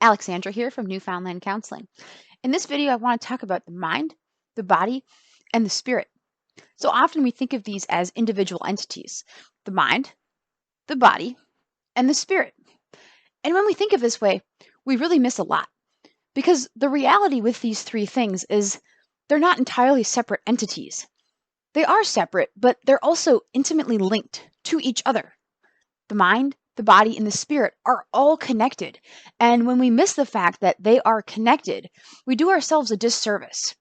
Alexandra here from Newfoundland Counseling. In this video, I want to talk about the mind, the body, and the spirit. So often we think of these as individual entities, the mind, the body, and the spirit. And when we think of this way, we really miss a lot because the reality with these three things is they're not entirely separate entities. They are separate, but they're also intimately linked to each other. The mind, the body, and the spirit are all connected. And when we miss the fact that they are connected, we do ourselves a disservice.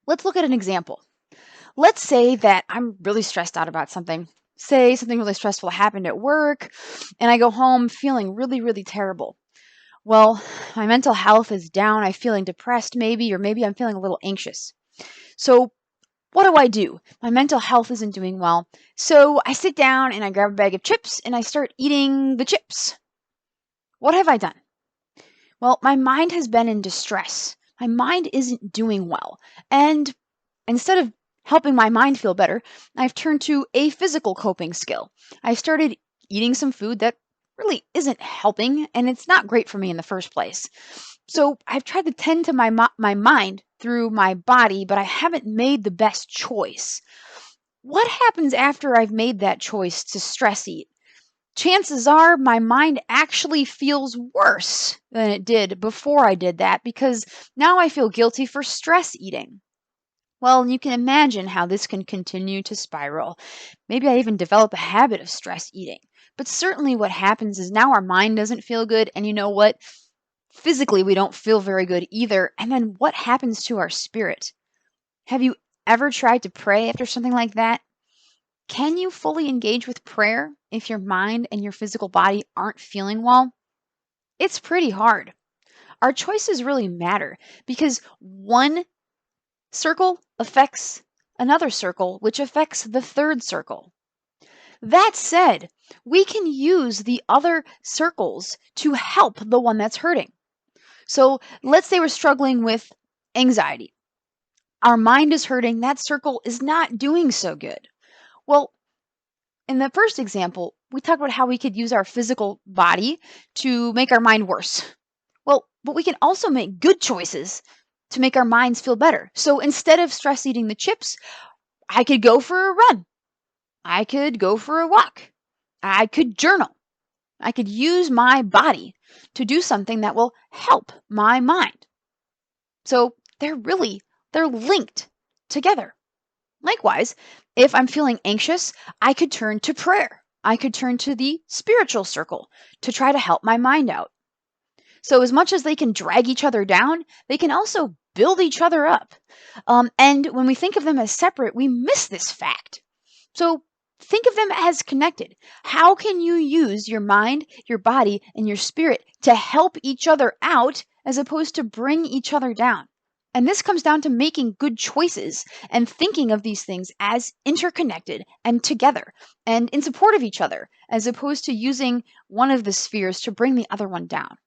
Let's look at an example. Let's say that I'm really stressed out about something. Say something really stressful happened at work, and I go home feeling really, really terrible. Well, my mental health is down. I'm feeling depressed maybe, or maybe I'm feeling a little anxious. So what do? My mental health isn't doing well. So I sit down and I grab a bag of chips and I start eating the chips. What have I done? Well, my mind has been in distress. My mind isn't doing well. And instead of helping my mind feel better, I've turned to a physical coping skill. I've started eating some food that really isn't helping, and it's not great for me in the first place. So I've tried to tend to my mind through my body, but I haven't made the best choice. What happens after I've made that choice to stress eat? Chances are my mind actually feels worse than it did before I did that because now I feel guilty for stress eating. Well, you can imagine how this can continue to spiral. Maybe I even develop a habit of stress eating. But certainly what happens is now our mind doesn't feel good, and you know what? Physically, we don't feel very good either. And then what happens to our spirit? Have you ever tried to pray after something like that? Can you fully engage with prayer if your mind and your physical body aren't feeling well? It's pretty hard. Our choices really matter because one circle affects another circle, which affects the third circle. That said, we can use the other circles to help the one that's hurting. So let's say we're struggling with anxiety. Our mind is hurting, that circle is not doing so good. Well, in the first example, we talked about how we could use our physical body to make our mind worse. Well, but we can also make good choices to make our minds feel better. So instead of stress eating the chips, I could go for a run. I could go for a walk. I could journal. I could use my body to do something that will help my mind. So they're linked together. Likewise, if I'm feeling anxious, I could turn to prayer. I could turn to the spiritual circle to try to help my mind out. So as much as they can drag each other down, they can also build each other up. And when we think of them as separate, we miss this fact. So think of them as connected. How can you use your mind, your body, and your spirit to help each other out as opposed to bring each other down? And this comes down to making good choices and thinking of these things as interconnected and together and in support of each other, as opposed to using one of the spheres to bring the other one down.